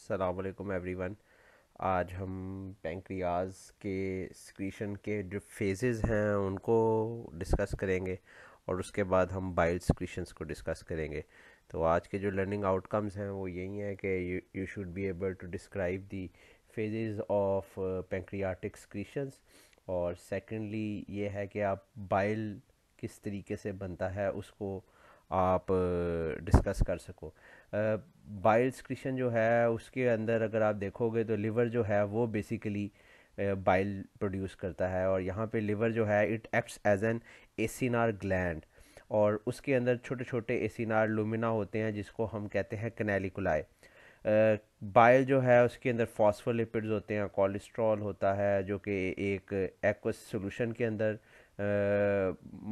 अस्सलाम वालेकुम एवरीवन। आज हम पैंक्रियाज के सिक्रीशन के जो फेजेस हैं उनको डिस्कस करेंगे और उसके बाद हम बाइल सिक्रीशंस को डिस्कस करेंगे। तो आज के जो लर्निंग आउटकम्स हैं वो यही हैं कि you should be able to describe the phases of pancreatic secretions, और सेकेंडली ये है कि आप बाइल किस तरीके से बनता है उसको आप डिस्कस कर सको। बाइल सिक्रीशन जो है उसके अंदर अगर आप देखोगे तो लिवर जो है वो बेसिकली बाइल प्रोड्यूस करता है, और यहाँ पे लिवर जो है it acts as an acinar gland, और उसके अंदर छोटे छोटे एसिनार लुमिना होते हैं जिसको हम कहते हैं कैनेलिकुलाई। बाइल जो है उसके अंदर फॉस्फोलिपिड्स होते हैं, कोलेस्ट्रॉल होता है जो कि एक एक्वस सॉल्यूशन के अंदर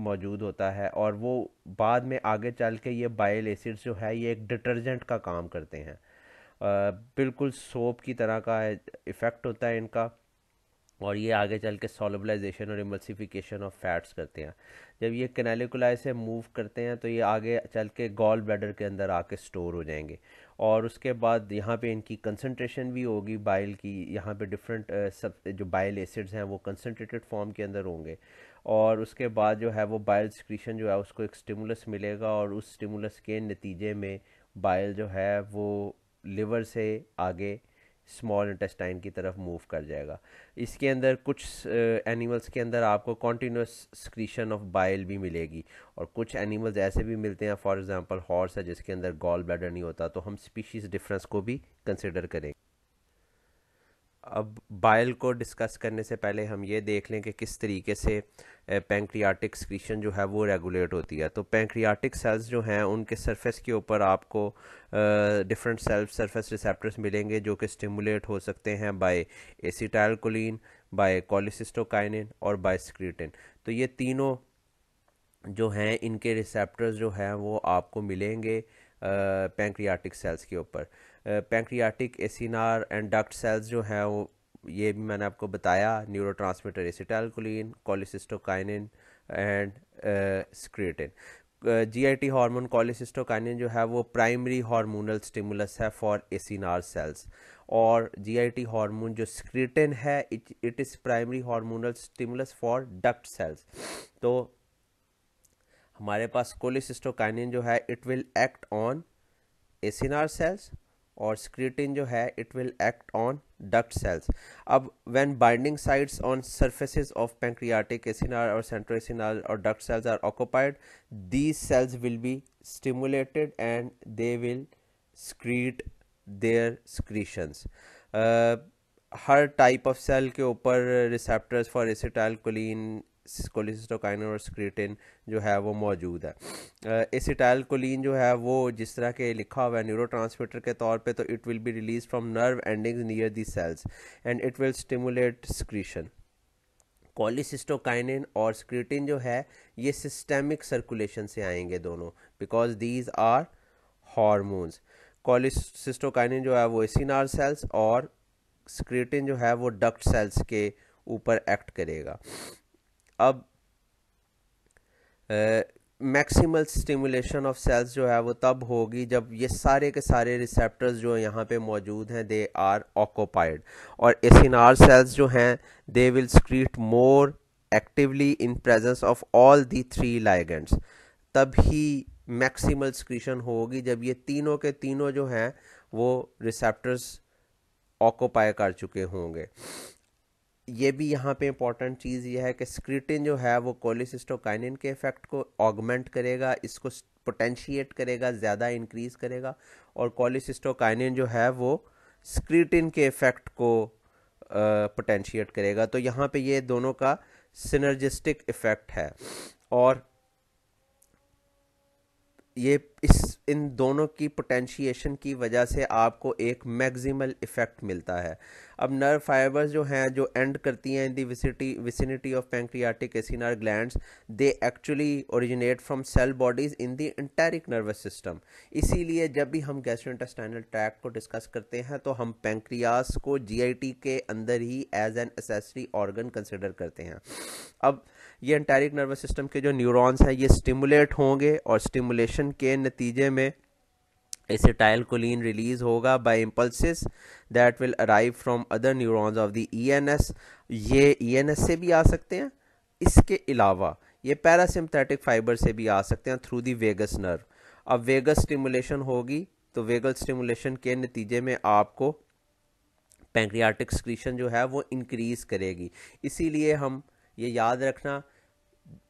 मौजूद होता है, और वो बाद में आगे चल के ये बाइल एसिड्स जो है ये एक डिटर्जेंट का काम करते हैं। बिल्कुल सोप की तरह का इफ़ेक्ट होता है इनका, और ये आगे चल के सॉल्युबलाइजेशन और इमल्सिफिकेशन ऑफ फैट्स करते हैं। जब ये कैनालिकुलाई से मूव करते हैं तो ये आगे चल के गॉल ब्लैडर के अंदर आके स्टोर हो जाएंगे, और उसके बाद यहाँ पे इनकी कंसंट्रेशन भी होगी बाइल की। यहाँ पे डिफरेंट सब जो बाइल एसिड्स हैं वो कंसंट्रेटेड फॉर्म के अंदर होंगे, और उसके बाद जो है वो बाइल सिक्रीशन जो है उसको एक स्टिमुलस मिलेगा, और उस स्टिमुलस के नतीजे में बाइल जो है वो लिवर से आगे स्मॉल इंटेस्टाइन की तरफ मूव कर जाएगा। इसके अंदर कुछ एनिमल्स के अंदर आपको कॉन्टीन्यूस सिक्रीशन ऑफ बाइल भी मिलेगी, और कुछ एनिमल्स ऐसे भी मिलते हैं, फॉर एग्जांपल हॉर्स है जिसके अंदर गॉल ब्लैडर नहीं होता, तो हम स्पीशीज डिफरेंस को भी कंसिडर करेंगे। अब बाइल को डिस्कस करने से पहले हम ये देख लें कि किस तरीके से पैंक्रियाटिक सिक्रीशन जो है वो रेगुलेट होती है। तो पैंक्रियाटिक सेल्स जो हैं उनके सरफेस के ऊपर आपको डिफरेंट सेल्फ सरफेस रिसेप्टर्स मिलेंगे जो कि स्टिमुलेट हो सकते हैं बाय एसिटाइलकोलिन, बाय कोलिसिस्टोकाइनिन और बाय सिक्रीटिन। तो ये तीनों जो हैं इनके रिसेप्टर्स जो हैं वो आपको मिलेंगे पैंक्रियाटिक सेल्स के ऊपर। Pancreatic acinar and duct cells जो हैं वो ये भी मैंने आपको बताया, neurotransmitter acetylcholine, cholecystokinin and secretin. GIT hormone cholecystokinin जो है वो प्राइमरी हार्मोनल स्टिमुलस है फॉर एसिनार सेल्स, और जीआईटी हार्मोन जो सिक्रीटिन है it is primary hormonal stimulus for duct cells. तो हमारे पास कोलिसिस्टोकाइनिन जो है it will act on acinar cells, और स्क्रीटिन जो है it will act on duct sales. अब when binding sites on surfaces of pancreatic acinar और सेंट्रोएसिनार और duct cells are occupied, these cells will be stimulated and they will secrete their secretions. हर type of cell के ऊपर receptors for acetylcholine, cholecystokinin और secretin जो है वो मौजूद है। एसिटाइलकोलिन जो है वो जिस तरह के लिखा हुआ है न्यूरोट्रांसमीटर के तौर पे, तो it will be release from nerve endings near the cells and it will stimulate secretion. Cholecystokinin और सिक्रीटिन जो है ये सिस्टेमिक सर्कुलेशन से आएंगे दोनों, because these are hormones. Cholecystokinin जो है वो एसिनार सेल्स, और सिक्रीटिन जो है वो डक्ट सेल्स के ऊपर एक्ट करेगा। अब मैक्सिमल स्टिमुलेशन ऑफ सेल्स जो है वो तब होगी जब ये सारे के सारे रिसेप्टर्स जो यहाँ पे मौजूद हैं दे आर ऑक्यूपाइड, और एसिनार सेल्स जो हैं they will secrete more actively in presence of all the three ligands. तब ही मैक्सिमल सिक्रीशन होगी जब ये तीनों के तीनों जो हैं वो रिसेप्टर्स ऑक्यूपाई कर चुके होंगे। ये भी यहाँ पे इम्पॉर्टेंट चीज़ ये है कि सिक्रीटिन जो है वो कोलिसिस्टोकाइनिन के इफेक्ट को ऑगमेंट करेगा, इसको पोटेंशिएट करेगा, ज़्यादा इंक्रीज करेगा, और कोलिसिस्टोकाइनिन जो है वो सिक्रीटिन के इफेक्ट को पोटेंशिएट करेगा। तो यहाँ पे ये दोनों का सिनर्जिस्टिक इफेक्ट है, और ये इन दोनों की पोटेंशिएशन की वजह से आपको एक मैक्सिमल इफेक्ट मिलता है। अब नर्व फाइबर्स जो हैं जो एंड करती हैं in the vicinity of pancreatic acinar glands, they actually originate from cell bodies in the enteric nervous system. इसीलिए जब भी हम गैस्ट्रोइंटेस्टाइनल ट्रैक्ट को डिस्कस करते हैं तो हम पैंक्रियास को जीआईटी के अंदर ही as an accessory organ consider करते हैं। अब ये एंटारिक नर्वस सिस्टम के जो न्यूरॉन्स हैं ये स्टिमुलेट होंगे, और स्टिमुलेशन के नतीजे में एसिटाइलकोलिन रिलीज होगा by impulses that will arrive from other neurons of the ENS. ये ईएनएस से भी आ सकते हैं, इसके अलावा ये पैरासिम्पथेटिक फाइबर से भी आ सकते हैं थ्रू दी वेगस नर्व। अब वेगस स्टिमुलेशन होगी तो वेगस स्टिमुलेशन के नतीजे में आपको पैंक्रियाटिक सिक्रीशन जो है वो इंक्रीज करेगी। इसीलिए हम ये याद रखना,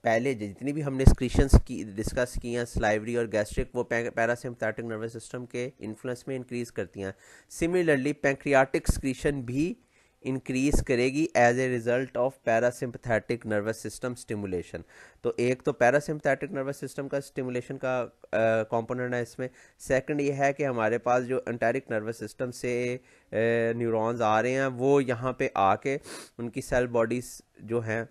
पहले जितनी भी हमने सिक्रीशंस की डिस्कस की हैं, स्लाइवरी और गैस्ट्रिक, वो पैरासिम्पथेटिक नर्वस सिस्टम के इन्फ्लुएंस में इंक्रीज करती हैं। सिमिलरली पैंक्रियाटिक सिक्रीशन भी इंक्रीज करेगी as a result of parasympathetic nervous system stimulation. तो एक तो पैरासिम्पथेटिक नर्वस सिस्टम का स्टिमुलेशन का कंपोनेंट है इसमें। सेकंड ये है कि हमारे पास जो एंटेरिक नर्वस सिस्टम से न्यूरॉन्स आ रहे हैं वो यहाँ पे आके उनकी सेल बॉडीज जो हैं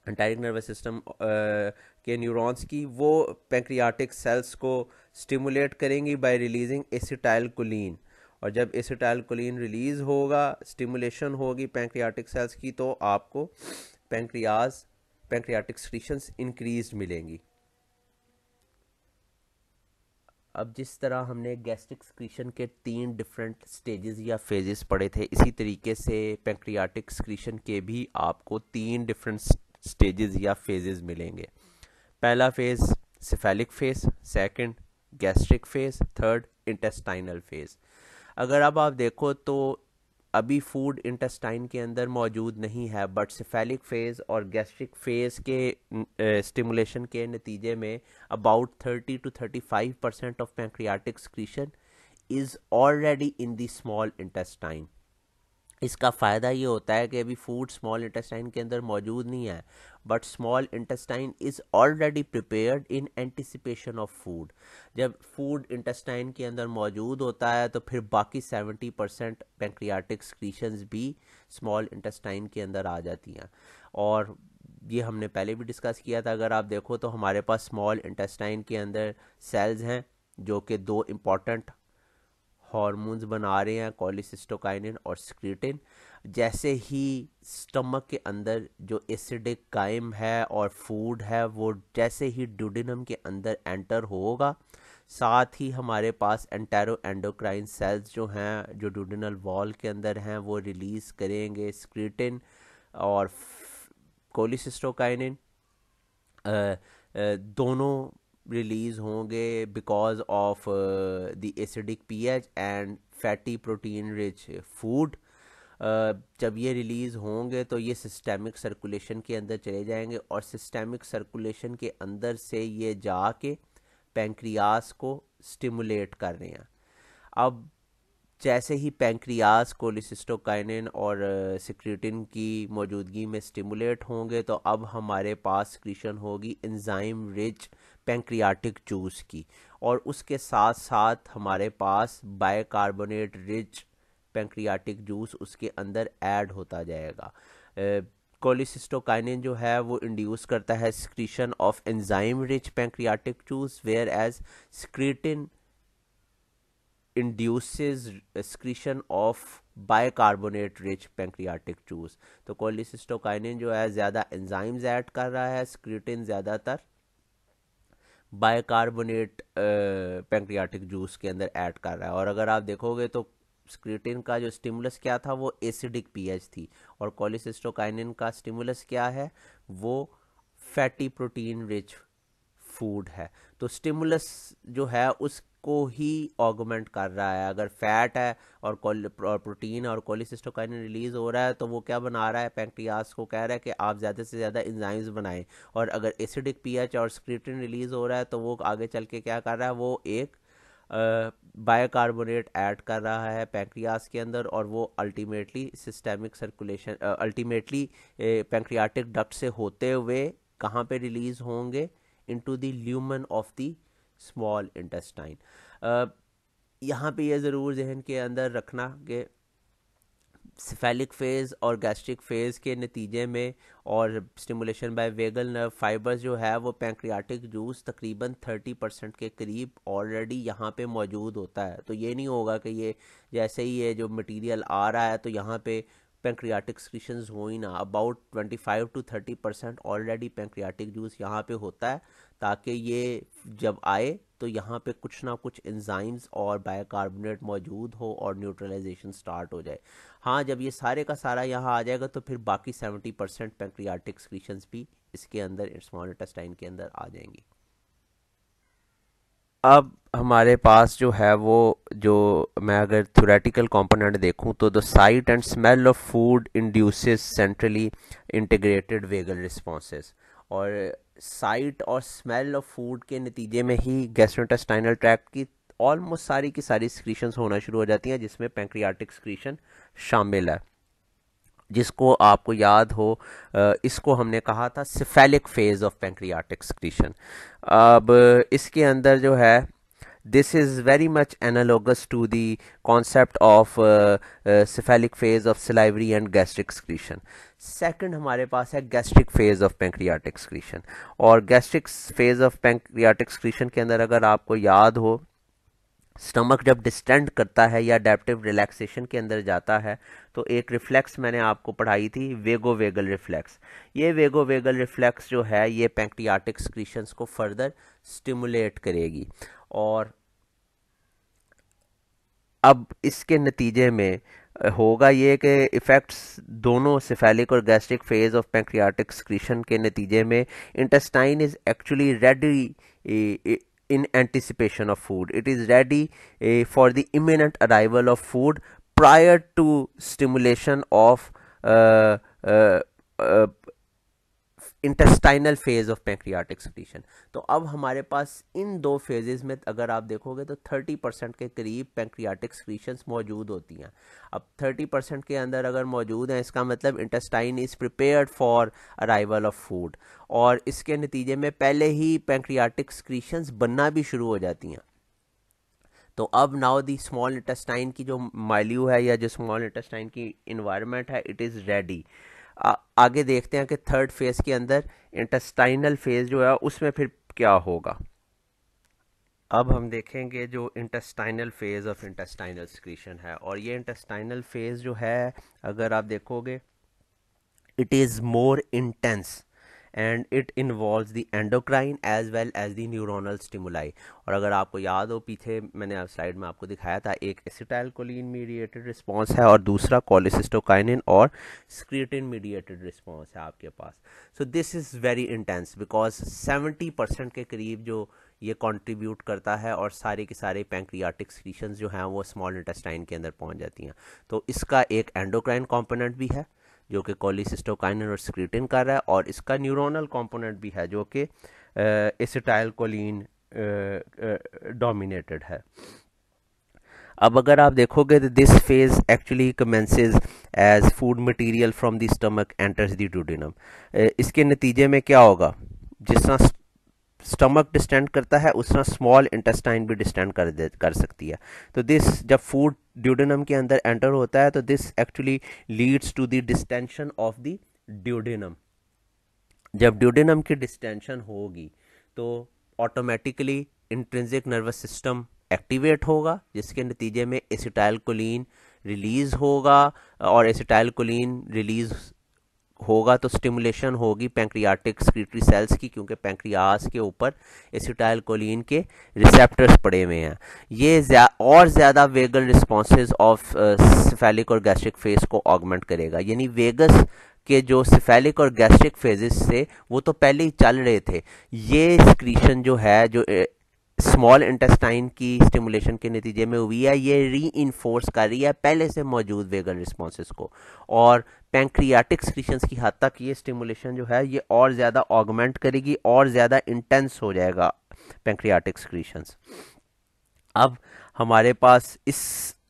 एंटाइक नर्वस सिस्टम के न्यूरॉन्स की, वो पैंक्रियाटिक सेल्स को स्टिमुलेट करेंगी बाय रिलीजिंग एसिटाइलकोलिन। और जब एसिटाइलकोलिन रिलीज होगा, स्टिमुलेशन होगी पैंक्रियाटिक सेल्स की, तो आपको पैंक्रियाटिक सिक्रीशंस इंक्रीज मिलेंगी। अब जिस तरह हमने गैस्ट्रिक सिक्रीशन के 3 डिफरेंट स्टेजेस या फेजेस पढ़े थे, इसी तरीके से पैंक्रियाटिक सिक्रीशन के भी आपको 3 डिफरेंट स्टेजेस या फेजेस मिलेंगे। पहला phase cephalic phase, second gastric phase, third intestinal phase. अगर अब आप देखो तो अभी फूड इंटेस्टाइन के अंदर मौजूद नहीं है, बट सेफेलिक फेज और गैस्ट्रिक फेज के स्टिमुलेशन के नतीजे में about 30 to 35% of pancreatic secretion is already in the small intestine. इसका फ़ायदा ये होता है कि अभी फूड स्मॉल इंटेस्टाइन के अंदर मौजूद नहीं है, but small intestine is already prepared in anticipation of food. जब फूड इंटेस्टाइन के अंदर मौजूद होता है तो फिर बाकी 70% पैंक्रियाटिक सिक्रीशंस भी स्मॉल इंटेस्टाइन के अंदर आ जाती हैं। और ये हमने पहले भी डिस्कस किया था, अगर आप देखो तो हमारे पास स्मॉल इंटेस्टाइन के अंदर सेल्स हैं जो कि 2 इम्पॉर्टेंट हार्मोन्स बना रहे हैं, कोलिसिस्टोकाइनिन और स्क्रीटिन। जैसे ही स्टमक के अंदर जो एसिडिक काइम है और फूड है वो जैसे ही ड्यूडेनम के अंदर एंटर होगा, साथ ही हमारे पास एंटेरो एंडोक्राइन सेल्स जो हैं जो ड्यूडेनल वॉल के अंदर हैं वो रिलीज़ करेंगे स्क्रीटिन और कोलिसिस्टोकाइनिन। दोनों रिलीज़ होंगे because of the acidic pH and fatty protein rich food. जब ये रिलीज़ होंगे तो ये सिस्टेमिक सर्कुलेशन के अंदर चले जाएंगे और सिस्टेमिक सर्कुलेशन के अंदर से ये जाके पैंक्रियास को स्टिमुलेट कर रहे हैं। अब जैसे ही पैंक्रियास कोलिसिस्टोकाइनिन और सिक्रीटिन की मौजूदगी में स्टिमुलेट होंगे तो अब हमारे पास सिक्रीशन होगी एंजाइम रिच पैंक्रियाटिक जूस की, और उसके साथ साथ हमारे पास बाइकार्बोनेट रिच पैंक्रियाटिक जूस उसके अंदर ऐड होता जाएगा। कोलिसिस्टोकाइनिन जो है वो इंड्यूस करता है secretion of enzyme rich pancreatic juice, whereas secretin induces excretion of bicarbonate rich pancreatic juice. तो कोलिसिस्टोकाइनिन जो है ज़्यादा एंजाइम्स ऐड कर रहा है, स्क्रीटिन ज़्यादातर बाइकार्बोनेट पैंक्रियाटिक जूस के अंदर ऐड कर रहा है। और अगर आप देखोगे तो स्क्रीटिन का जो स्टिमुलस क्या था वो एसिडिक पीएच थी, और कोलिसिस्टोकाइनिन का स्टिमुलस क्या है वो फैटी प्रोटीन रिच फूड है। तो स्टिमुलस जो है उसको ही ऑगमेंट कर रहा है। अगर फैट है और प्रोटीन और कोलिसिस्टोकाइनिन रिलीज हो रहा है तो वो क्या बना रहा है, पैंक्रियास को कह रहा है कि आप ज़्यादा से ज़्यादा एंजाइम्स बनाएं। और अगर एसिडिक पीएच और स्क्रीटिन रिलीज हो रहा है तो वो आगे चल के क्या कर रहा है, वो एक बाइकार्बोनेट ऐड कर रहा है पैंक्रियास के अंदर, और वो ultimately systemic circulation ultimately pancreatic duct से होते हुए कहाँ पे रिलीज होंगे, into the lumen of the small intestine. यहाँ पे ये ज़रूर जहन के अंदर रखना कि सेफेलिक फेज़ और गैस्ट्रिक फेज़ के नतीजे में और stimulation by vagal nerve fibres जो है वो पैंक्रियाटिक जूस तकरीबन 30% के करीब ऑलरेडी यहाँ पे मौजूद होता है। तो ये नहीं होगा कि ये जैसे ही ये जो मटेरियल आ रहा है तो यहाँ पे पेंक्रियाटिक सिक्रीशंस हो ही ना, about 25 to 30% already pancreatic juice यहाँ पे होता है, ताकि ये जब आए तो यहाँ पे कुछ ना कुछ एंजाइम्स और बाइकार्बोनेट मौजूद हो और न्यूट्रलाइजेशन स्टार्ट हो जाए। हाँ, जब ये सारे का सारा यहाँ आ जाएगा तो फिर बाकी 70% पेंक्रियाटिक सिक्रीशंस भी इसके अंदर, स्मॉल इंटेस्टाइन के अंदर आ जाएंगी। अब हमारे पास जो है वो, जो मैं अगर थ्योरेटिकल कंपोनेंट देखूं तो the site and smell of food induces centrally integrated vagal responses, और साइट और स्मेल ऑफ फूड के नतीजे में ही गैस्ट्रोइंटेस्टाइनल ट्रैक्ट की ऑलमोस्ट सारी की सारी सिक्रीशंस होना शुरू हो जाती हैं, जिसमें पेंक्रियाटिक सिक्रीशन शामिल है, जिसको आपको याद हो इसको हमने कहा था cephalic phase of pancreatic secretion. अब इसके अंदर जो है, this is very much analogous to the concept of cephalic phase of salivary and gastric secretion. Second हमारे पास है gastric phase of pancreatic secretion, और gastric phase of pancreatic secretion के अंदर अगर आपको याद हो, स्टमक जब डिस्टेंड करता है या अडेप्टिव रिलैक्सेशन के अंदर जाता है तो एक रिफ्लेक्स मैंने आपको पढ़ाई थी, वेगो वेगल रिफ्लेक्स। ये वेगो वेगल रिफ्लेक्स जो है ये पेंक्रियाटिक सिक्रीशंस को फर्दर स्टिमुलेट करेगी, और अब इसके नतीजे में होगा ये कि इफ़ेक्ट्स दोनों सिफेलिक और gastric phase of pancreatic secretion के नतीजे में intestine is actually ready in anticipation of food. It is ready for the imminent arrival of food prior to stimulation of uh, uh, uh, intestinal phase of pancreatic secretion. तो अब हमारे पास इन दो phases में अगर आप देखोगे तो 30% के करीब पेंक्रियाटिक सिक्रीशंस मौजूद होती हैं। अब 30% के अंदर अगर मौजूद हैं, इसका मतलब intestine is prepared for arrival of food, और इसके नतीजे में पहले ही पेंक्रियाटिक सिक्रीशंस बनना भी शुरू हो जाती हैं। तो अब नाउ दी स्मॉल इंटेस्टाइन की जो माइल्यू है या जो स्मॉल इंटेस्टाइन की इन्वायरमेंट है, इट इज़ रेडी। आगे देखते हैं कि थर्ड फेज के अंदर इंटेस्टाइनल फेज जो है उसमें फिर क्या होगा। अब हम देखेंगे जो intestinal phase of intestinal secretion है, और ये इंटेस्टाइनल फेज जो है अगर आप देखोगे, it is more intense and it involves the endocrine as well as the neuronal stimuli. और अगर आपको याद हो, पीछे मैंने आप स्लाइड में आपको दिखाया था, एक एसिटाइलकोलिन मीडिएटेड रिस्पांस है और दूसरा कोलेसिस्टोकाइनिन और स्क्रीटिन मीडिएटेड रिस्पांस है आपके पास। So this is very intense because 70% के करीब जो ये कंट्रीब्यूट करता है, और सारे के सारे पेंक्रियाटिक सिक्रीशंस जो हैं वो स्मॉल इंटेस्टाइन के अंदर पहुंच जाती हैं। तो इसका एक एंडोक्राइन कंपोनेंट भी है जो कि कोलिसिस्टोकाइनिन और स्क्रीटिन कर रहा है, और इसका न्यूरोनल कंपोनेंट भी है जो कि एसिटाइलकोलिन डोमिनेटेड है। अब अगर आप देखोगे तो this phase actually commences as food material from the stomach enters the duodenum. इसके नतीजे में क्या होगा, जिस तरह स्टमक डिस्टेंड करता है उस तरह स्मॉल इंटेस्टाइन भी डिस्टेंड कर सकती है। तो दिस जब फूड ड्यूडेनम के अंदर एंटर होता है तो this actually leads to the distension of the duodenum. जब ड्यूडेनम की डिस्टेंशन होगी तो automatically intrinsic nervous system activate होगा, जिसके नतीजे में एसिटाइलकोलिन रिलीज होगा, और एसिटाइलकोलिन रिलीज होगा तो स्टिमुलेशन होगी पेंक्रियाटिक स्क्रीटरी सेल्स की, क्योंकि पेंक्रियास के ऊपर एसिटाइलकोलिन के रिसेप्टर्स पड़े हुए हैं। ये और ज़्यादा वेगल रिस्पॉन्सेज ऑफ सिफेलिक और गैस्ट्रिक फेज को ऑगमेंट करेगा। यानी वेगस के जो सिफेलिक और गैस्ट्रिक फेजेस थे वो तो पहले ही चल रहे थे, ये सिक्रीशन जो है जो स्मॉल इंटेस्टाइन की स्टिमुलेशन के नतीजे में हुई है, ये री इन्फोर्स कर रही है पहले से मौजूद वेगल रिस्पॉन्सेस को, और पेंक्रियाटिक सिक्रीशंस की हद तक ये स्टिमुलेशन जो है ये और ज़्यादा ऑगमेंट करेगी, और ज़्यादा इंटेंस हो जाएगा पेंक्रियाटिक सिक्रीशंस। अब हमारे पास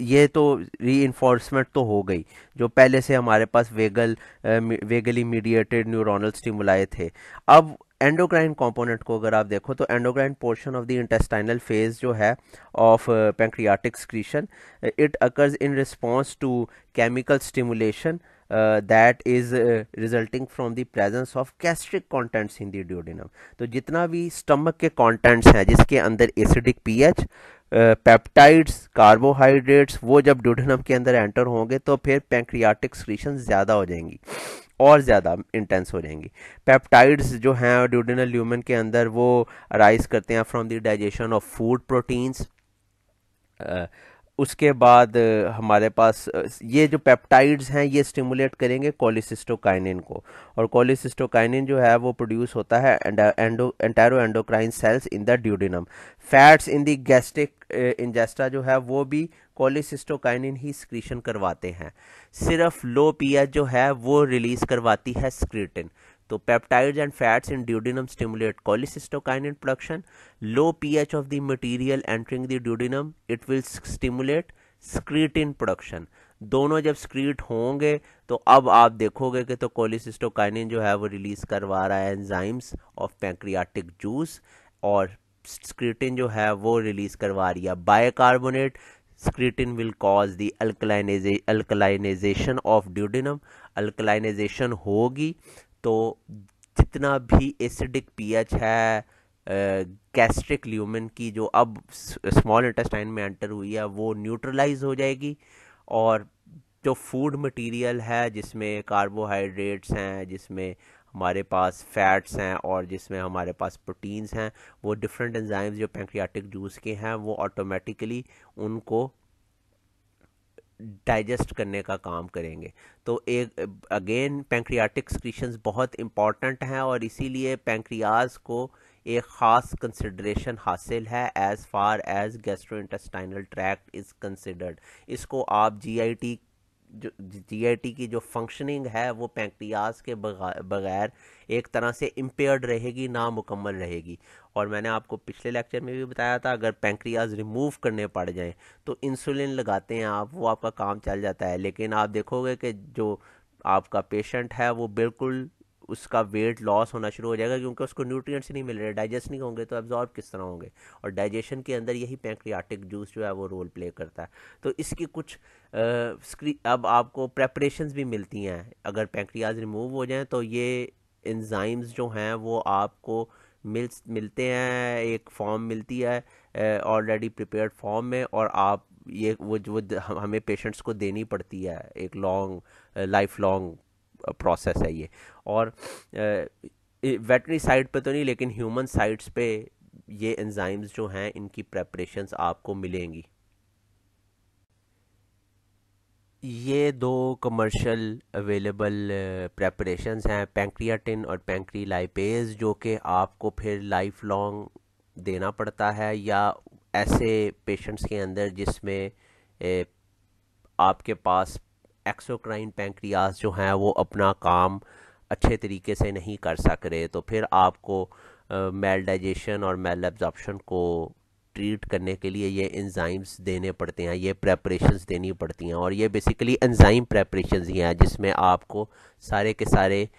ये तो री इन्फोर्समेंट तो हो गई, जो पहले से हमारे पास वेगली मीडिएटेड न्यूरोनल स्टिमुलाई थे। अब एंडोक्राइन कंपोनेंट को अगर आप देखो तो endocrine portion of the intestinal phase जो है of pancreatic secretion, it occurs in response to chemical stimulation that is resulting from the presence of gastric contents in the duodenum। तो जितना भी स्टमक के कंटेंट्स हैं जिसके अंदर एसिडिक पीएच पेप्टाइड्स, कार्बोहाइड्रेट्स, वो जब ड्यूडेनम के अंदर एंटर होंगे तो फिर पैंक्रियाटिक सिक्रीशन ज़्यादा हो जाएंगी और ज़्यादा इंटेंस हो जाएंगी। पेप्टाइड्स जो हैं ड्यूडेनल ल्यूमेन के अंदर वो अराइज करते हैं from the digestion of food proteins. उसके बाद हमारे पास ये जो पेप्टाइड्स हैं ये स्टिमुलेट करेंगे कोलिसिस्टोकाइनिन को, और कोलिसिस्टोकाइनिन जो है वो प्रोड्यूस होता है entero endocrine cells in the duodenum. Fats in the gastric ingesta जो है वो भी कोलिसिस्टोकाइनिन ही स्क्रीशन करवाते हैं। सिर्फ लो पीएच जो है वो रिलीज करवाती है स्क्रीटिन। तो peptides and fats in duodenum stimulate cholecystokinin production. Low pH of the material entering the duodenum, it will stimulate secretin production. दोनों जब स्क्रीट होंगे तो अब आप देखोगे कि तो कोलिसिस्टोकाइनिन जो है वो रिलीज करवा रहा है एंजाइम्स ऑफ पैंक्रियाटिक जूस, और स्क्रीटिन जो है वो रिलीज करवा रही है bicarbonate. Secretin will cause the alkalinization of duodenum. Alkalinization होगी तो जितना भी एसिडिक पीएच है गैस्ट्रिक ल्यूमेन की जो अब स्मॉल इंटेस्टाइन में एंटर हुई है वो न्यूट्रलाइज हो जाएगी, और जो फूड मटेरियल है जिसमें कार्बोहाइड्रेट्स हैं, जिसमें हमारे पास फैट्स हैं और जिसमें हमारे पास प्रोटीन्स हैं, वो डिफरेंट एंजाइम्स जो पैंक्रियाटिक जूस के हैं वो ऑटोमेटिकली उनको डाइजेस्ट करने का काम करेंगे। तो एक अगेन पैंक्रियाटिक सिक्रीशंस बहुत इंपॉर्टेंट हैं और इसीलिए पैंक्रियाज को एक ख़ास कंसिडरेशन हासिल है as far as gastrointestinal tract is considered. इसको आप जीआईटी की जो फंक्शनिंग है वो पैंक्रियाज के बगैर एक तरह से इम्पेयर्ड रहेगी, नामुकम्मल रहेगी। और मैंने आपको पिछले लेक्चर में भी बताया था अगर पैंक्रियाज रिमूव करने पड़ जाएं तो इंसुलिन लगाते हैं आप, वो आपका काम चल जाता है। लेकिन आप देखोगे कि जो आपका पेशेंट है वो बिल्कुल उसका वेट लॉस होना शुरू हो जाएगा क्योंकि उसको न्यूट्रिएंट्स नहीं मिल रहे, डाइजेस्ट नहीं होंगे तो एब्जॉर्ब किस तरह होंगे, और डाइजेशन के अंदर यही पैंक्रियाटिक जूस जो है वो रोल प्ले करता है। तो इसकी कुछ अब आपको प्रेपरेशंस भी मिलती हैं। अगर पैंक्रियाज रिमूव हो जाएं तो ये एंजाइम्स जो हैं वो आपको मिलते हैं, एक फॉर्म मिलती है ऑलरेडी प्रिपेयर्ड फॉर्म में, और आप ये वो हमें पेशेंट्स को देनी पड़ती है। एक लॉन्ग लाइफ लॉन्ग प्रोसेस है ये। और वेटनरी साइड पे तो नहीं लेकिन ह्यूमन साइड्स पे ये एंजाइम्स जो हैं इनकी प्रेपरेशंस आपको मिलेंगी। ये दो कमर्शियल अवेलेबल प्रेपरेशंस हैं, पैंक्रियाटिन और पैंक्रीलाइपेज, जो कि आपको फिर लाइफ लॉन्ग देना पड़ता है, या ऐसे पेशेंट्स के अंदर जिसमें आपके पास एक्सोक्राइन पैंक्रियाज जो हैं वो अपना काम अच्छे तरीके से नहीं कर सक रहे, तो फिर आपको मेल डाइजेशन और मेल एब्जॉर्प्शन को ट्रीट करने के लिए ये एंजाइम्स देने पड़ते हैं, ये प्रेपरेशंस देनी पड़ती हैं। और ये बेसिकली एंजाइम प्रेपरेशंस ही हैं जिसमें आपको सारे के सारे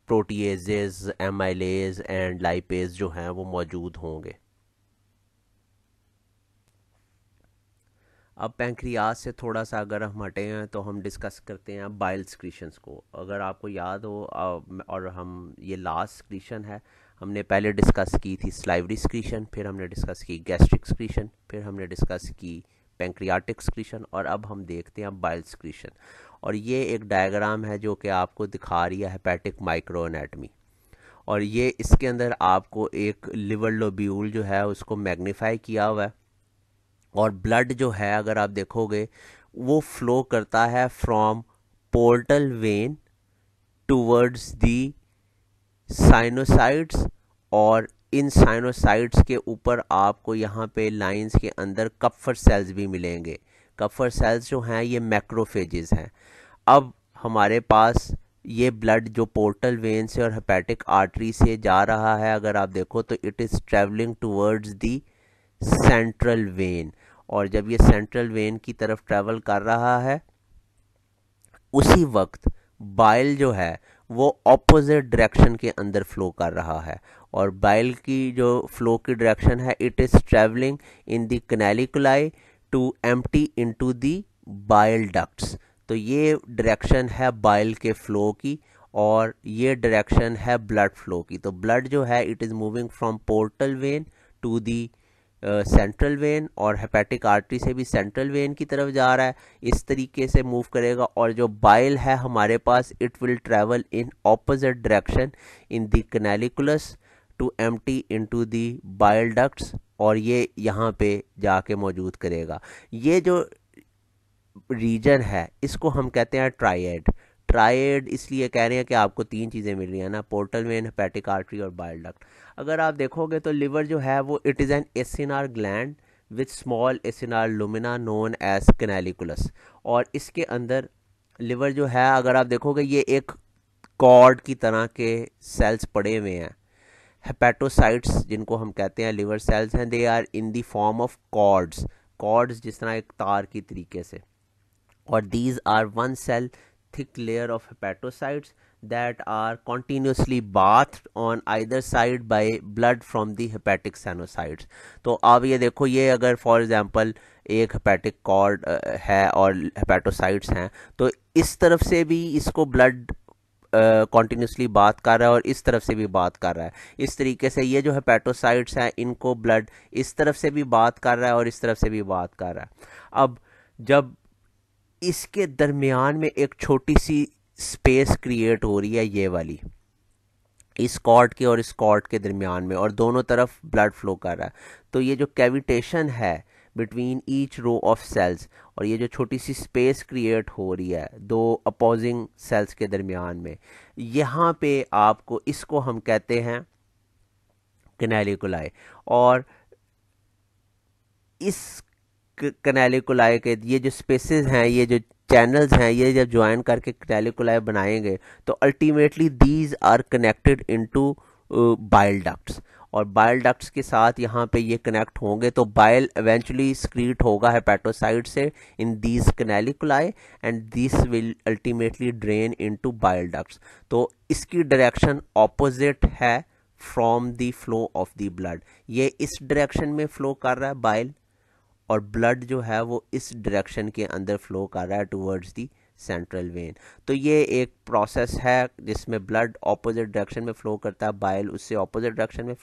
प्रोटीएजेस, एमाइलेज एंड लाइपेज जो हैं वो मौजूद होंगे। अब पैंक्रियाज से थोड़ा सा अगर हम हटे हैं तो हम डिस्कस करते हैं बाइल सिक्रीशंस को। अगर आपको याद हो और हम ये लास्ट सिक्रीशन है, हमने पहले डिस्कस की थी स्लाइवरी सिक्रीशन, फिर हमने डिस्कस की गैस्ट्रिक सिक्रीशन, फिर हमने डिस्कस की पैंक्रियाटिक सिक्रीशन, और अब हम देखते हैं बाइल सिक्रीशन। और ये एक डायग्राम है जो कि आपको दिखा रही है हेपेटिक माइक्रो एनाटमी, और ये इसके अंदर आपको एक लिवर लोब्यूल जो है उसको मैग्नीफाई किया हुआ है, और ब्लड जो है अगर आप देखोगे वो फ्लो करता है from portal vein towards the sinusoids, और इन साइनोसाइड्स के ऊपर आपको यहाँ पे लाइंस के अंदर कप्फर सेल्स भी मिलेंगे। कप्फर सेल्स जो हैं ये मैक्रोफेजेस हैं। अब हमारे पास ये ब्लड जो पोर्टल वेन से और हेपेटिक आर्टरी से जा रहा है, अगर आप देखो तो it is travelling towards the central vein, और जब ये सेंट्रल वेन की तरफ ट्रैवल कर रहा है उसी वक्त बाइल जो है वो ऑपोजिट डायरेक्शन के अंदर फ्लो कर रहा है, और बाइल की जो फ्लो की डायरेक्शन है it is travelling in the canaliculi to empty into the bile ducts. तो ये डायरेक्शन है बाइल के फ्लो की, और ये डायरेक्शन है ब्लड फ्लो की। तो ब्लड जो है it is moving from portal vein to the central vein, और हेपेटिक आर्टरी से भी सेंट्रल वेन की तरफ जा रहा है, इस तरीके से मूव करेगा। और जो बाइल है हमारे पास, it will travel in opposite direction in the canaliculus to empty into the bile ducts, और ये यहाँ पे जाके मौजूद करेगा। ये जो रीजन है इसको हम कहते हैं ट्राइएड। ट्राइएड इसलिए कह रहे हैं कि आपको तीन चीज़ें मिल रही हैं ना, पोर्टल वेन, हेपेटिक आर्टरी और बाइल डक्ट। अगर आप देखोगे तो लिवर जो है वो it is an acinar gland with small acinar lumina known as canaliculus. और इसके अंदर लिवर जो है, अगर आप देखोगे, ये एक कॉर्ड की तरह के सेल्स पड़े हुए हैं। हेपेटोसाइट्स जिनको हम कहते हैं लिवर सेल्स हैं, they are in the form of cords. Cords जिस तरह एक तार की तरीके से, or these are one cell thick layer of hepatocytes that are continuously bathed on either side by blood from the hepatic sinusoids। तो अब ये देखो, ये अगर फॉर एग्जांपल एक हेपेटिक कॉर्ड है और हेपेटोसाइट्स हैं, तो इस तरफ से भी इसको ब्लड कॉन्टीन्यूसली बात कर रहा है और इस तरफ से भी बात कर रहा है। इस तरीके से ये जो हेपेटोसाइट्स हैं इनको ब्लड इस तरफ से भी बात कर रहा है और इस तरफ से भी बात कर रहा है। अब जब इसके दरमियान में एक छोटी सी स्पेस क्रिएट हो रही है, ये वाली, इस कॉर्ड के और इस कॉर्ड के दरमियान में, और दोनों तरफ ब्लड फ्लो कर रहा है, तो ये जो कैविटेशन है between each row of cells, और ये जो छोटी सी स्पेस क्रिएट हो रही है दो अपोजिंग सेल्स के दरमियान में, यहाँ पे आपको, इसको हम कहते हैं कैनालिकुलाई। और इस कैनालिकुलाई के ये जो स्पेसेस हैं, ये जो चैनल्स हैं, ये जब ज्वाइन करके कैनालिकुलाई बनाएंगे तो ultimately these are connected into bile ducts, और बाइल डक्ट्स के साथ यहाँ पे ये कनेक्ट होंगे, तो बाइल इवेंचुअली स्क्रीट होगा हेपेटोसाइट से in these canaliculi, and this will ultimately drain into bile ducts. तो इसकी डायरेक्शन ऑपोजिट है from the flow of the blood. ये इस डायरेक्शन में फ्लो कर रहा है बाइल, और ब्लड जो है वो इस डायरेक्शन के अंदर फ्लो कर रहा है टुवर्ड्स दी सेंट्रल वेन। तो ये एक प्रोसेस है जिसमें ब्लड ऑपोजिट डायरेक्शन में फ्लो करता है, बाइल उससे ऑपोजिट डायरेक्शन में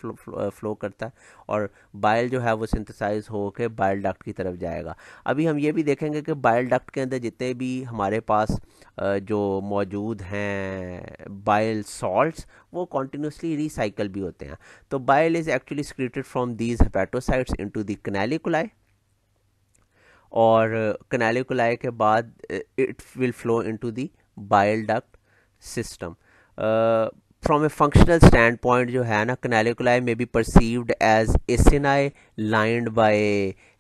फ्लो करता है, और बाइल जो है वो सिंथेसाइज होकर बाइल डक्ट की तरफ जाएगा। अभी हम ये भी देखेंगे कि बाइल डक्ट के अंदर जितने भी हमारे पास जो मौजूद हैं बाइल सॉल्ट्स, वो कॉन्टीन्यूसली रिसाइकल भी होते हैं। तो bile is actually secreted from these hepatocytes into the canaliculi, और कैनालिकुलाई के बाद it will flow into the bile duct system. From a functional stand point जो है ना, कैनालिकुलाई में be perceived as acini lined by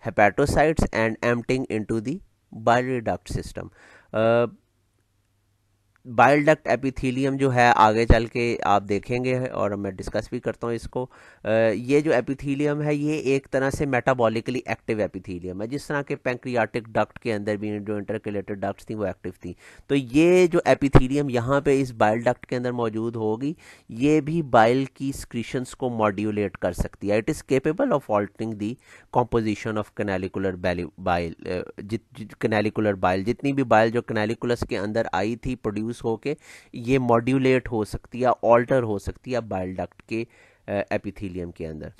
hepatocytes and emptying into the bile duct system. Bile duct epithelium जो है आगे चल के आप देखेंगे, और मैं डिस्कस भी करता हूँ इसको। ये जो एपिथीलियम है ये एक तरह से मेटाबॉलिकली एक्टिव एपिथीलियम है, जिस तरह के पैंक्रियाटिक डक्ट के अंदर भी जो इंटरकेलेटेड डक्ट्स थी वो एक्टिव थी। तो ये जो एपिथीलियम यहाँ पे इस बाइल डक्ट के अंदर मौजूद होगी, ये भी बाइल की स्क्रीशंस को मॉड्यूलेट कर सकती है। It is capable of altering the composition of canalicular bile. Canalicular bile, जितनी भी बाइल जो कैनालिकुलस के अंदर आई थी प्रोड्यूस होके, ये मॉड्यूलेट हो सकती है, ऑल्टर हो सकती है बाइल डक्ट के एपिथीलियम के अंदर।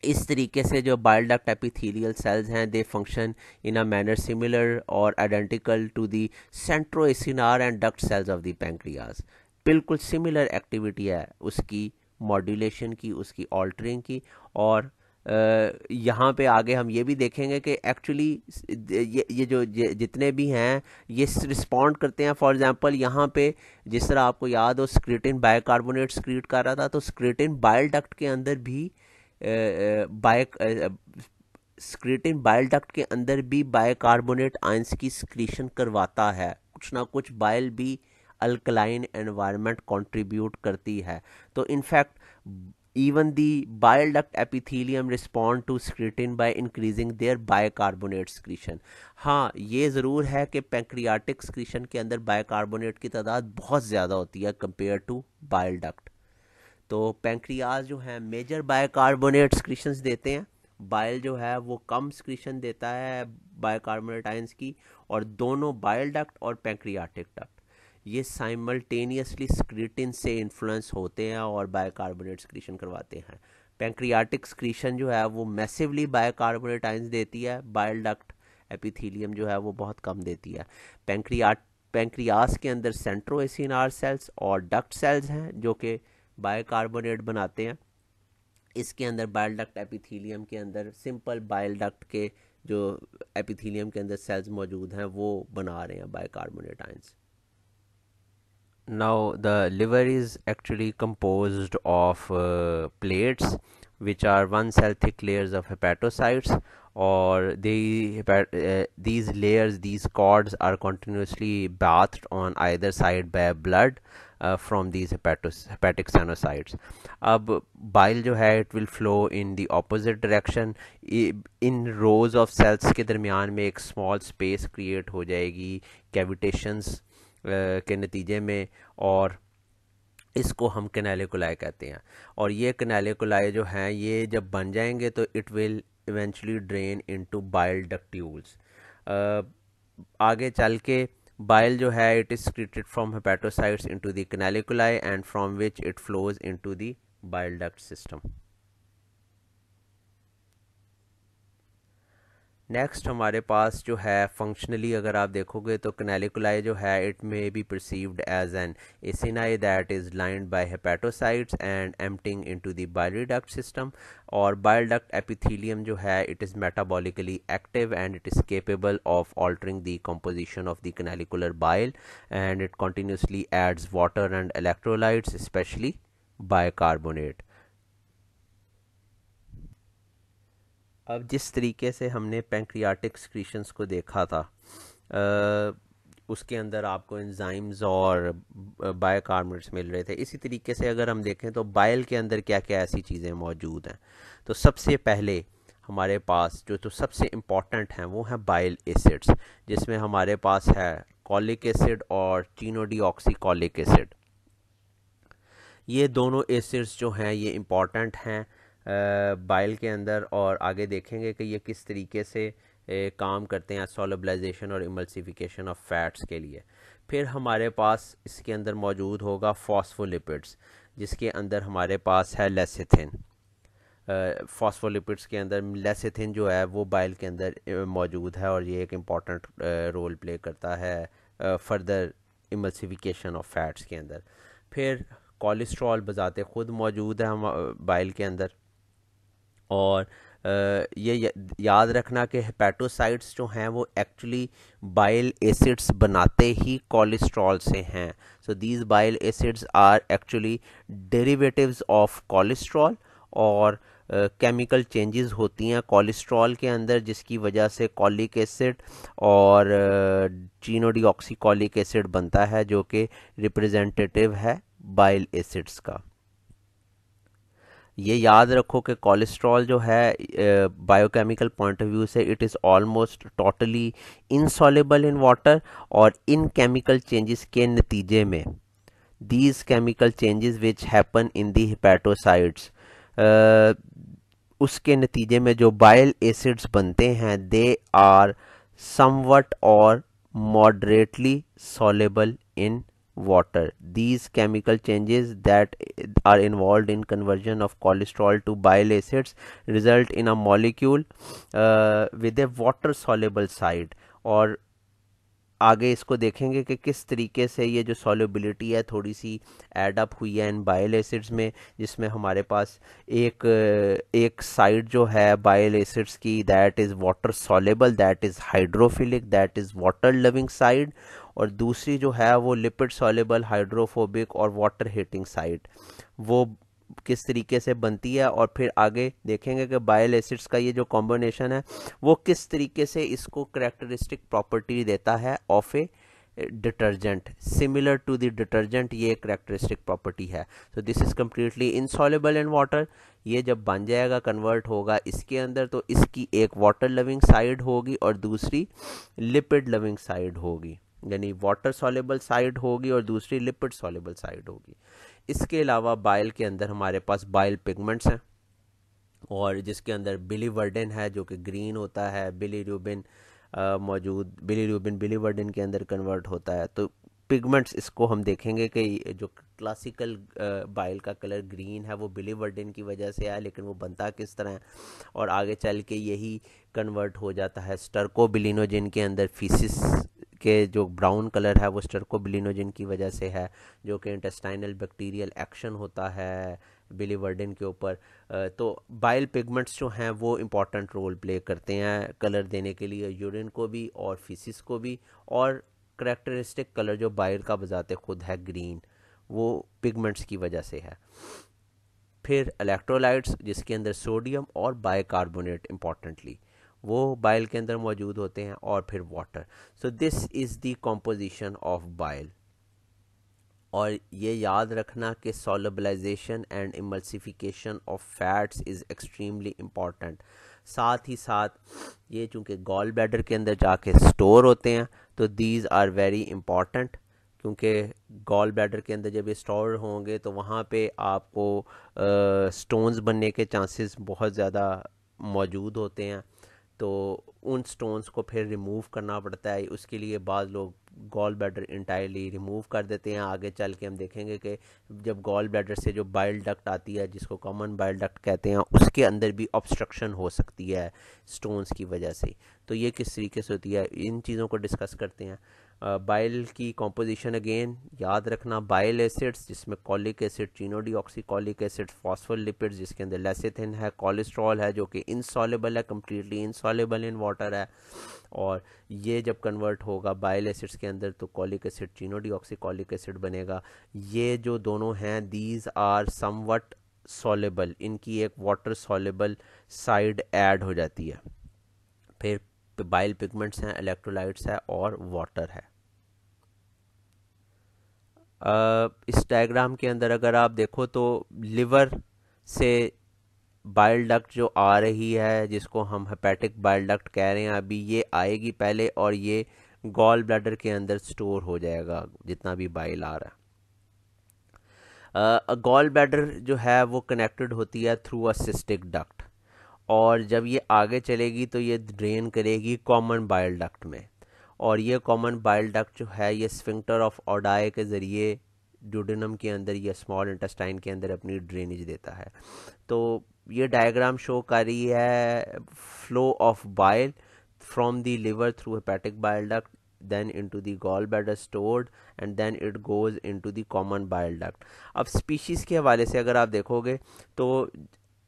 इस तरीके से जो बाइल डक्ट एपिथेलियल सेल्स हैं, they function in a manner similar और identical to the centroacinar and duct cells of the pancreas. बिल्कुल सिमिलर एक्टिविटी है उसकी मॉड्यूलेशन की, उसकी ऑल्टरिंग की। और यहाँ पे आगे हम ये भी देखेंगे कि एक्चुअली ये जो जितने भी हैं ये रिस्पॉन्ड करते हैं। फॉर एग्जांपल यहाँ पे जिस तरह आपको याद हो स्क्रीटिन बाइकार्बोनेट स्क्रीट कर रहा था, तो स्क्रीटिन बाइल डक्ट के अंदर भी स्क्रीटिन बाइल डक्ट के अंदर भी बाइकार्बोनेट आयंस की स्क्रीशन करवाता है। कुछ ना कुछ बाइल भी अल्कलाइन एनवायरनमेंट कंट्रीब्यूट करती है। तो in fact even the bile duct epithelium respond to screening by increasing their bicarbonate secretion। हाँ, ये ज़रूर है कि पैंक्रियाटिक स्क्रीशन के अंदर बाइकार्बोनेट की तादाद बहुत ज़्यादा होती है कंपेयर टू बाइल डक्ट। तो पैंक्रियाज जो है मेजर बाइकार्बोनेट स्क्रीशंस देते हैं, बाइल जो है वो कम स्क्रीशन देता है बाइकार्बोनेट आयंस की, और दोनों बाइल डक्ट और पैंक्रियाटिक डक्ट ये साइमल्टेनियसली स्क्रीटिन से इन्फ्लुएंस होते हैं और बाइकार्बोनेट स्क्रीशन करवाते हैं। पैंक्रियाटिक स्क्रीशन जो है वो मैसिवली बाइकार्बोनेट आयंस देती है, बाइल डक्ट एपिथीलियम जो है वो बहुत कम देती है। पैंक्रियास के अंदर सेंट्रोएसिनार सेल्स और डक्ट सेल्स हैं जो कि बाइकार्बोनेट बनाते हैं। इसके अंदर बाइल डक्ट एपिथीलियम के अंदर सिंपल बाइल डक्ट के जो एपिथीलियम के अंदर सेल्स मौजूद हैं वो बना रहे हैं bicarbonate ions. Now, the liver is actually composed of plates, which are one cell thick layers of hepatocytes, or these layers, these cords are continuously bathed on either side by blood from these hepatic sinusoids. अब bile जो है it will flow in the opposite direction. In rows of cells के दरमियान में एक small space create हो जाएगी cavitations के नतीजे में, और इसको हम कैनालिकुलाई कहते हैं। और ये कैनालिकुलाई जो हैं ये जब बन जाएंगे तो it will eventually drain into bile ductules. आगे चल के बाइल जो है it is secreted from hepatocytes into the canaliculi and from which it flows into the bile duct system. Next हमारे पास जो है फंक्शनली अगर आप देखोगे तो कैनालिकुलाई जो है it may be perceived as an acini that is lined by hepatocytes and emptying into the biliary duct system. और बाइल डक्ट एपिथेलियम जो है it is metabolically active and it is capable of altering the composition of the canalicular bile and it continuously adds water and electrolytes specially bicarbonate. अब जिस तरीके से हमने pancreatic secretions को देखा था उसके अंदर आपको एंजाइम्स और बाइकार्बोनेट्स मिल रहे थे, इसी तरीके से अगर हम देखें तो बाइल के अंदर क्या क्या ऐसी चीज़ें मौजूद हैं। तो सबसे पहले हमारे पास जो तो सबसे इम्पॉर्टेंट हैं वो हैं बाइल एसिड्स, जिसमें हमारे पास है कॉलिक एसिड और चिनोडीऑक्सीकॉलिक एसिड। ये दोनों एसिड्स जो हैं ये इम्पॉर्टेंट हैं बाइल के अंदर, और आगे देखेंगे कि ये किस तरीके से काम करते हैं सोलबलाइजेशन और इमल्सिफिकेशन ऑफ फैट्स के लिए। फिर हमारे पास इसके अंदर मौजूद होगा फॉस्फोलिपिड्स, जिसके अंदर हमारे पास है लेसिथिन। फॉस्फोलिपिड्स के अंदर लेसिथिन जो है वो बाइल के अंदर मौजूद है और ये एक इम्पॉर्टेंट रोल प्ले करता है फर्दर इमल्सिफिकेशन ऑफ फैट्स के अंदर। फिर कोलेस्ट्रॉल बजाते ख़ुद मौजूद है हम बाइल के अंदर, और ये याद रखना कि हेपेटोसाइट्स जो हैं वो एक्चुअली बाइल एसिड्स बनाते ही कोलेस्ट्रॉल से हैं। So these bile acids are actually derivatives of cholesterol, और केमिकल चेंजेस होती हैं कोलेस्ट्रॉल के अंदर जिसकी वजह से कॉलिक एसिड और चिनोडीऑक्सीकॉलिक एसिड बनता है जो कि रिप्रेजेंटेटिव है बाइल एसिड्स का। ये याद रखो कि कोलेस्ट्रॉल जो है बायोकेमिकल पॉइंट ऑफ व्यू से it is almost totally insoluble in water, और इन केमिकल चेंजेस के नतीजे में these chemical changes which happen in the hepatocytes उसके नतीजे में जो बाइल एसिड्स बनते हैं दे आर समवट और moderately soluble in water. These chemical changes that are involved in conversion of cholesterol to bile acids result in a molecule with a water soluble side. और आगे इसको देखेंगे कि किस तरीके से ये जो सॉल्युबिलिटी है थोड़ी सी ऐड अप हुई है इन बाइल एसिड्स में, जिसमें हमारे पास एक साइड जो है बाइल एसिड्स की that is water soluble, that is hydrophilic, that is water loving side, और दूसरी जो है वो लिपिड सॉल्युबल, हाइड्रोफोबिक और वाटर हीटिंग साइड। वो किस तरीके से बनती है और फिर आगे देखेंगे कि बाइल एसिड्स का ये जो कॉम्बिनेशन है वो किस तरीके से इसको करेक्टरिस्टिक प्रॉपर्टी देता है of a detergent, similar to the detergent ये करेक्टरिस्टिक प्रॉपर्टी है। So this is completely insoluble in water. ये जब बन जाएगा कन्वर्ट होगा इसके अंदर तो इसकी एक वाटर लविंग साइड होगी और दूसरी लिपिड लविंग साइड होगी, यानी वाटर सॉल्युबल साइड होगी और दूसरी लिपिड सॉल्युबल साइड होगी। इसके अलावा बाइल के अंदर हमारे पास बाइल पिगमेंट्स हैं और जिसके अंदर बिलीवर्डिन है जो कि ग्रीन होता है, बिलीरुबिन मौजूद, बिलीरुबिन बिलीवर्डिन के अंदर कन्वर्ट होता है। तो पिगमेंट्स, इसको हम देखेंगे कि जो क्लासिकल बाइल का कलर ग्रीन है वो बिलीवर्डिन की वजह से है, लेकिन वो बनता किस तरह है, और आगे चल के यही कन्वर्ट हो जाता है स्टर्कोबिलिनोजिन के अंदर। फीसिस के जो ब्राउन कलर है वो स्टर्कोबिलिनोजिन की वजह से है, जो कि इंटेस्टाइनल बैक्टीरियल एक्शन होता है बिलीवर्डिन के ऊपर। तो बाइल पिगमेंट्स जो हैं वो इम्पॉर्टेंट रोल प्ले करते हैं कलर देने के लिए, यूरिन को भी और फीसिस को भी। और करेक्टरिस्टिक कलर जो बाइल का बजाते खुद है ग्रीन, वो पिगमेंट्स की वजह से है। फिर इलेक्ट्रोलाइट्स जिसके अंदर सोडियम और बाइकार्बोनेट इंपॉर्टेंटली वो बाइल के अंदर मौजूद होते हैं, और फिर water. So this is the composition of bile. और ये याद रखना कि solubilization and emulsification of fats is extremely important. साथ ही साथ ये चूँकि गॉल ब्लैडर के अंदर जाके स्टोर होते हैं, तो दीज आर वेरी इम्पॉर्टेंट, क्योंकि गॉल ब्लैडर के अंदर जब ये स्टोर होंगे तो वहाँ पे आपको स्टोन्स बनने के चांसेस बहुत ज़्यादा मौजूद होते हैं। तो उन स्टोन्स को फिर रिमूव करना पड़ता है, उसके लिए बाद लोग गॉल ब्लैडर इंटायरली रिमूव कर देते हैं। आगे चल के हम देखेंगे कि जब गॉल ब्लैडर से जो बाइल डक्ट आती है, जिसको कॉमन बाइल डक्ट कहते हैं, उसके अंदर भी ऑब्स्ट्रक्शन हो सकती है स्टोन्स की वजह से। तो ये किस तरीके से होती है, इन चीज़ों को डिस्कस करते हैं। बाइल की कॉम्पोजिशन अगेन याद रखना, बाइल एसिड्स जिसमें कॉलिक एसिड, चिनोडीऑक्सीकॉलिक एसिड, फॉस्फोलिपिड्स जिसके अंदर लेसिथिन है, कोलेस्ट्रॉल है जो कि इनसॉल्युबल है, कम्प्लीटली इनसॉल्युबल इन वाटर है। और ये जब कन्वर्ट होगा बाइल एसिड्स के अंदर तो कॉलिक एसिड, चिनोडीऑक्सीकॉलिक एसिड बनेगा। ये जो दोनों हैं दीज आर समवट सॉल्युबल, इनकी एक वाटर सॉल्युबल साइड ऐड हो जाती है। फिर बाइल पिगमेंट्स हैं, इलेक्ट्रोलाइट्स है और वाटर है। इस डायग्राम के अंदर अगर आप देखो तो लिवर से बाइल डक्ट जो आ रही है, जिसको हम हेपेटिक बाइल डक्ट कह रहे हैं, अभी ये आएगी पहले और ये गॉल ब्लैडर के अंदर स्टोर हो जाएगा जितना भी बाइल आ रहा है। गॉल ब्लैडर जो है वो कनेक्टेड होती है थ्रू अ सिस्टिक डक्ट, और जब ये आगे चलेगी तो ये ड्रेन करेगी कॉमन बाइल डक्ट में, और ये कॉमन बाइल डक्ट जो है ये स्फिंक्टर ऑफ ओडाई के ज़रिए ड्यूडेनम के अंदर या स्मॉल इंटेस्टाइन के अंदर अपनी ड्रेनेज देता है। तो ये डायग्राम शो कर रही है flow of bile from the liver through hepatic bile duct, then into the gallbladder stored and then it goes into the common bile duct। अब स्पीशीज़ के हवाले से अगर आप देखोगे तो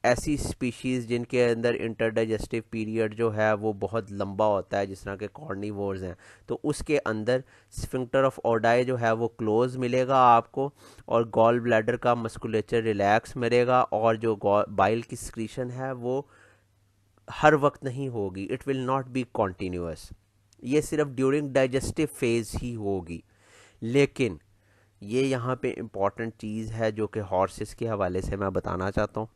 ऐसी स्पीशीज़ जिनके अंदर इंटरडाइजेस्टिव पीरियड जो है वो बहुत लंबा होता है, जिस तरह के कॉर्निवोर्स हैं, तो उसके अंदर स्फिंक्टर ऑफ ओडाई जो है वो क्लोज मिलेगा आपको, और गॉल ब्लैडर का मस्कुलेचर रिलैक्स मिलेगा, और जो बाइल की सिक्रीशन है वो हर वक्त नहीं होगी, it will not be continuous, ये सिर्फ ड्यूरिंग डाइजेस्टिव फेज ही होगी। लेकिन ये यहाँ पे इम्पॉर्टेंट चीज़ है जो कि हॉर्सेस के हवाले से मैं बताना चाहता हूँ।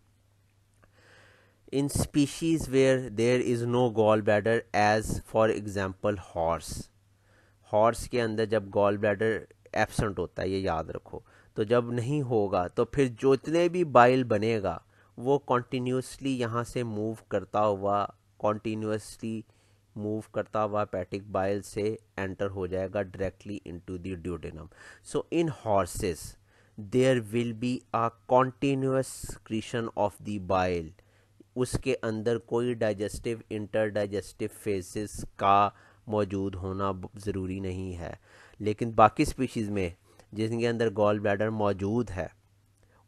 In species where there is no gall bladder, as for example horse के अंदर जब गॉल ब्लैडर एब्सेंट होता है, ये याद रखो, तो जब नहीं होगा तो फिर जितने भी बाइल बनेगा वो कॉन्टीन्यूसली यहाँ से मूव करता हुआ पैटिक बाइल से एंटर हो जाएगा directly into the duodenum. So in horses there will be a continuous secretion of the bile, उसके अंदर कोई डाइजेस्टिव इंटर डाइजेस्टिव फेजेस का मौजूद होना ज़रूरी नहीं है। लेकिन बाकी स्पीशीज़ में जिनके अंदर गॉल ब्लैडर मौजूद है,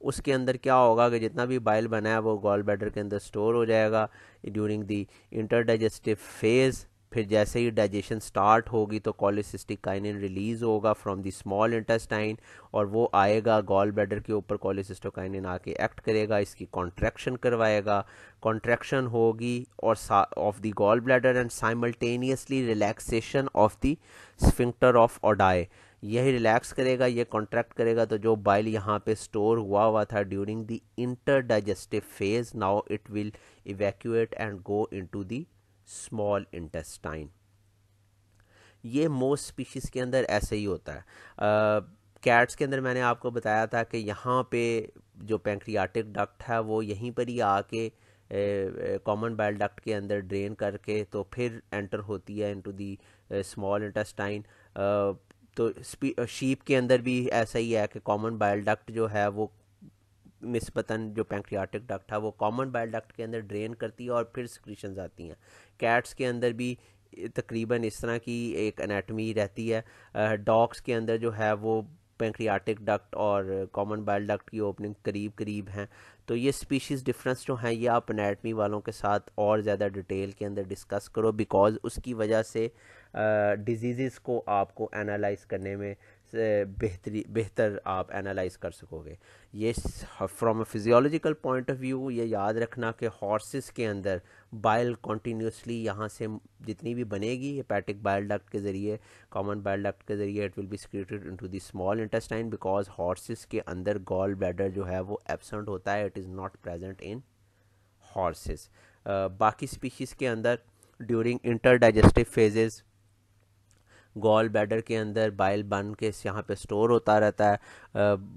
उसके अंदर क्या होगा कि जितना भी बाइल बना है वो गॉल ब्लैडर के अंदर स्टोर हो जाएगा during the inter digestive phase. फिर जैसे ही डाइजेशन स्टार्ट होगी तो कोलेसिस्टोकाइनिन रिलीज़ होगा फ्रॉम द स्मॉल इंटेस्टाइन, और वो आएगा गॉल ब्लैडर के ऊपर, कोलेसिस्टोकाइनिन आके एक्ट करेगा, इसकी कॉन्ट्रैक्शन करवाएगा, कॉन्ट्रैक्शन होगी और of the gall bladder and simultaneously relaxation of the sphincter of Oddi, यही रिलैक्स करेगा, ये कॉन्ट्रैक्ट करेगा, तो जो बाइल यहाँ पे स्टोर हुआ था during the inter digestive phase, now it will evacuate and go into the small intestine. ये मोस्ट स्पीशीज़ के अंदर ऐसे ही होता है। कैट्स के अंदर मैंने आपको बताया था कि यहाँ पे जो पैंक्रियाटिक डक्ट है वो यहीं पर ही आके कॉमन बाइल डक्ट के अंदर ड्रेन करके तो फिर एंटर होती है इनटू दी स्मॉल इंटेस्टाइन। तो शीप के अंदर भी ऐसा ही है कि कॉमन बाइल डक्ट जो है वो निस्बतन जो पैंक्रियाटिक डक्ट है वो कॉमन बाइल डक्ट के अंदर ड्रेन करती है और फिर सिक्रीशंस आती हैं। कैट्स के अंदर भी तकरीबन इस तरह की एक एनाटमी रहती है। डॉग्स के अंदर जो है वो पैंक्रियाटिक डक्ट और कॉमन बाइल डक्ट की ओपनिंग करीब करीब हैं। तो ये स्पीशीज़ डिफरेंस जो हैं ये आप एनाटमी वालों के साथ और ज़्यादा डिटेल के अंदर डिस्कस करो, बिकॉज उसकी वजह से डिजीज़ को आपको एनालाइज करने में बेहतर आप एनालाइज कर सकोगे। ये from a physiological point of view ये याद रखना कि हॉर्सेस के अंदर बाइल कॉन्टीन्यूसली यहाँ से जितनी भी बनेगी हेपेटिक बाइल डक्ट के ज़रिए, कॉमन बाइल डक्ट के ज़रिए, it will B secreted into the small intestine, because horses के अंदर गॉल ब्लैडर जो है वो एब्सेंट होता है, it is not present in horses. बाकी स्पीशीज़ के अंदर during inter digestive phases gall bladder के अंदर बाइल बन के यहाँ पे स्टोर होता रहता है।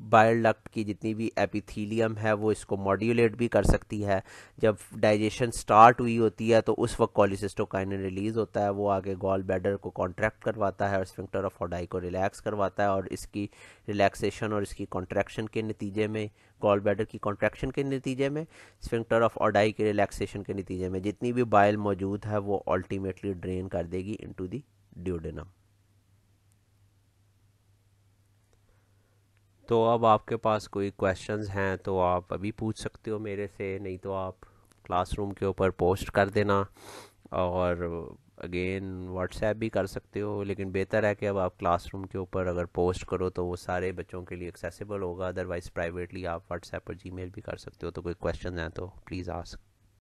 बाइल डक्ट की जितनी भी एपिथीलियम है वो इसको मॉड्यूलेट भी कर सकती है। जब डाइजेशन स्टार्ट हुई होती है तो उस वक्त कोलिसिस्टोकाइनिन रिलीज़ होता है, वो आगे गॉल ब्लैडर को कॉन्ट्रैक्ट करवाता है और स्फिंक्टर ऑफ ओडाई को रिलैक्स करवाता है, और इसकी रिलैक्सेशन और इसकी कॉन्ट्रैक्शन के नतीजे में, गॉल ब्लैडर की कॉन्ट्रैक्शन के नतीजे में, स्फिंक्टर ऑफ ओडाई के रिलैक्सेशन के नतीजे में जितनी भी बाइल मौजूद है वो अल्टीमेटली ड्रेन कर देगी इनटू द ड्यूडेनम। तो अब आपके पास कोई क्वेश्चंस हैं तो आप अभी पूछ सकते हो मेरे से, नहीं तो आप क्लासरूम के ऊपर पोस्ट कर देना, और अगेन व्हाट्सएप भी कर सकते हो, लेकिन बेहतर है कि अब आप क्लासरूम के ऊपर अगर पोस्ट करो तो वो सारे बच्चों के लिए एक्सेसिबल होगा। अदरवाइज़ प्राइवेटली आप व्हाट्सएप पर जीमेल भी कर सकते हो। तो कोई क्वेश्चन हैं तो प्लीज़ आस्क।